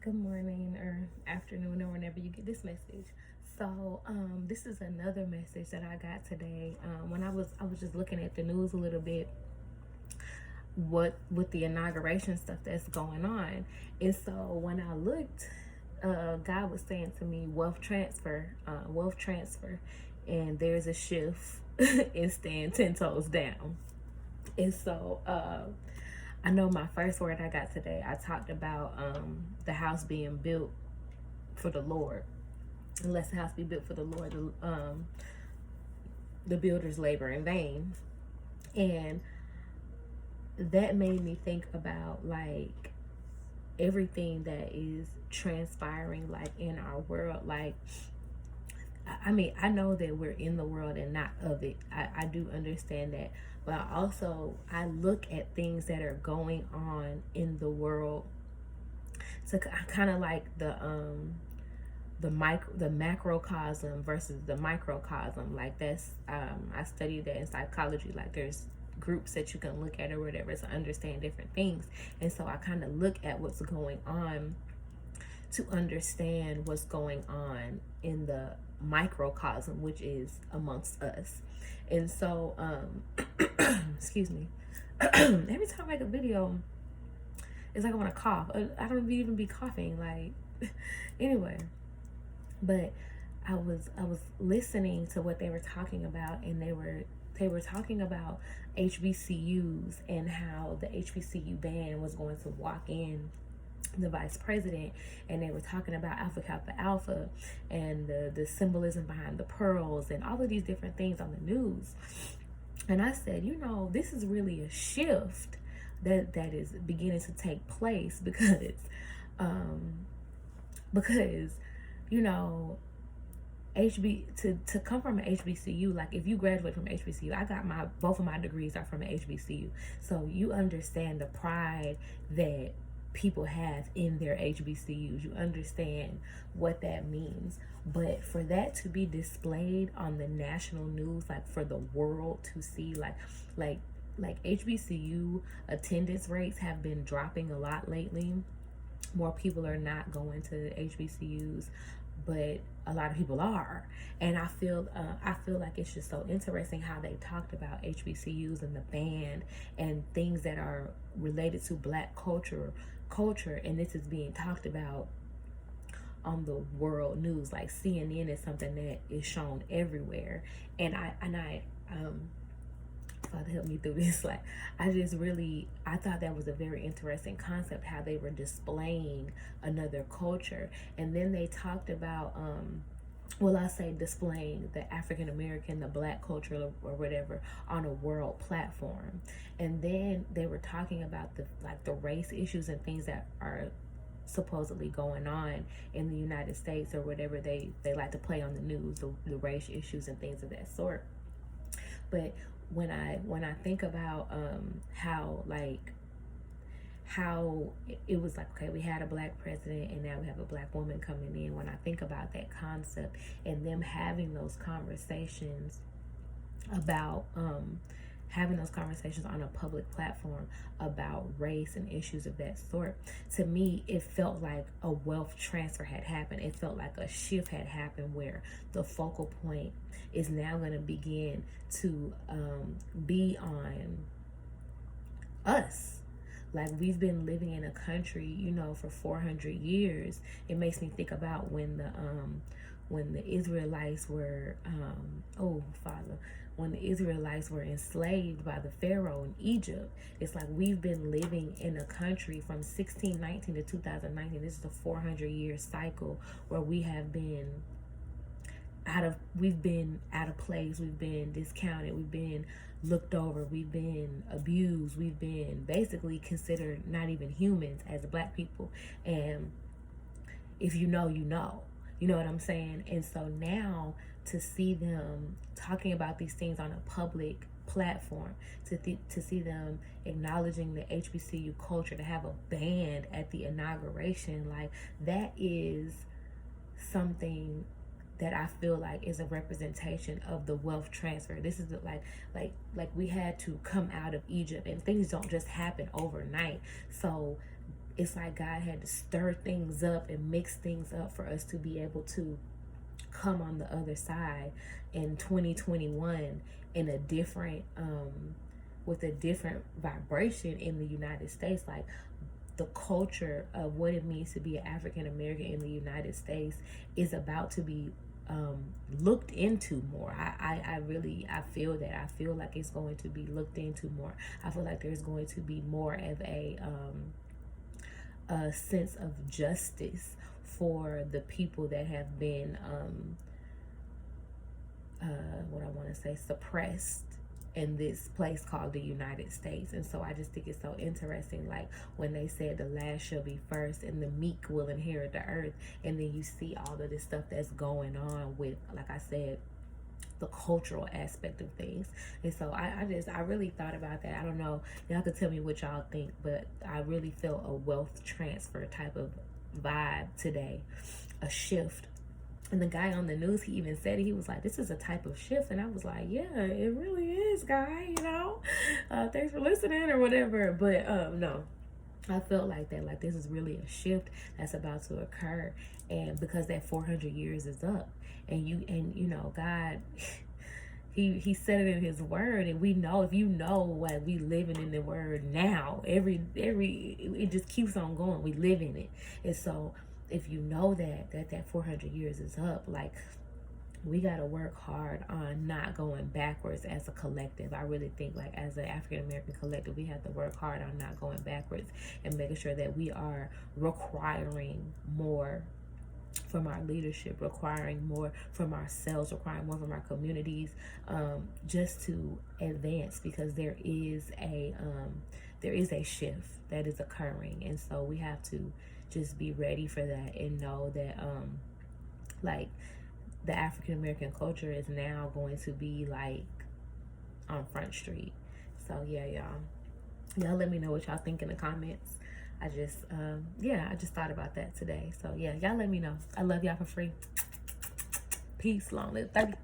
Good morning or afternoon or whenever you get this message. This is another message that I got today. When I was just looking at the news a little bit, what with the inauguration stuff that's going on, and so when I looked, God was saying to me, wealth transfer, and there's a shift in staying 10 toes down. And I know my first word I got today, I talked about the house being built for the Lord. Unless the house be built for the Lord, the builders labor in vain. And that made me think about like everything that is transpiring like in our world. Like, I mean, I know that we're in the world and not of it. I do understand that. But I look at things that are going on in the world. So I kind of like the macrocosm versus the microcosm. Like that's I studied that in psychology. Like there's groups that you can look at or whatever to understand different things. And so I kind of look at what's going on to understand what's going on in the microcosm, which is amongst us. And so excuse me. Every time I make a video, it's like I want to cough. I don't even be coughing. Like anyway, but I was listening to what they were talking about, and they were talking about HBCUs and how the HBCU band was going to walk in the vice president, and they were talking about Alpha Kappa Alpha and the symbolism behind the pearls and all of these different things on the news. And I said, this is really a shift that is beginning to take place because to come from an HBCU, like if you graduate from HBCU, I got both of my degrees are from an HBCU, so you understand the pride that people have in their HBCUs. You understand what that means. But for that to be displayed on the national news, like for the world to see, like HBCU attendance rates have been dropping a lot lately. More people are not going to HBCUs, but a lot of people are. And I feel like it's just so interesting how they talked about HBCUs and the band and things that are related to Black culture, and this is being talked about on the world news. Like CNN is something that is shown everywhere, and I Father help me through this. Like I thought that was a very interesting concept, how they were displaying another culture. And then they talked about I say displaying the African American, the Black culture or whatever on a world platform. And then they were talking about the race issues and things that are supposedly going on in the United States or whatever they like to play on the news, the race issues and things of that sort. But when I think about how it was like, okay, we had a Black president and now we have a Black woman coming in. When I think about that concept and them having those conversations about having those conversations on a public platform about race and issues of that sort, to me, it felt like a wealth transfer had happened. It felt like a shift had happened where the focal point is now going to begin to be on us. Like, we've been living in a country, for 400 years. It makes me think about when the Israelites were, when the Israelites were enslaved by the Pharaoh in Egypt. It's like we've been living in a country from 1619 to 2019. This is a 400-year cycle where we have been we've been out of place, we've been discounted, we've been looked over, we've been abused, we've been basically considered not even humans as Black people. And if you know, you know what I'm saying? And so now to see them talking about these things on a public platform, to see them acknowledging the HBCU culture, to have a band at the inauguration, like that is something that I feel like is a representation of the wealth transfer. This is like we had to come out of Egypt, and things don't just happen overnight. So it's like God had to stir things up and mix things up for us to be able to come on the other side in 2021 in a different with a different vibration in the United States. Like, the culture of what it means to be an African American in the United States is about to be looked into more. I really, I feel that. I feel like it's going to be looked into more. I feel like there's going to be more of a sense of justice for the people that have been what I want to say, suppressed in this place called the United States. And so I just think it's so interesting, like when they said the last shall be first and the meek will inherit the earth, and then you see all of this stuff that's going on with, like I said, the cultural aspect of things. And so I really thought about that. I don't know, y'all could tell me what y'all think, but I really felt a wealth transfer type of vibe today, a shift. And the guy on the news, he even said it. He was like, this is a type of shift. And I was like, yeah, it really is, guy, you know. Thanks for listening or whatever. But no, I felt like that. Like, this is really a shift that's about to occur. And because that 400 years is up. And you know, God, He said it in His word, and we know, if you know what we living in the word now, it just keeps on going. We live in it. And so if you know that 400 years is up, like, we got to work hard on not going backwards as a collective. I really think, like, as an African American collective, we have to work hard on not going backwards and making sure that we are requiring more from our leadership, requiring more from ourselves, requiring more from our communities, just to advance, because there is a shift that is occurring. And so we have to just be ready for that and know that like, the African American culture is now going to be like on Front Street. So yeah, y'all let me know what y'all think in the comments. I just thought about that today. So yeah, y'all let me know. I love y'all for free. Peace, long live 30.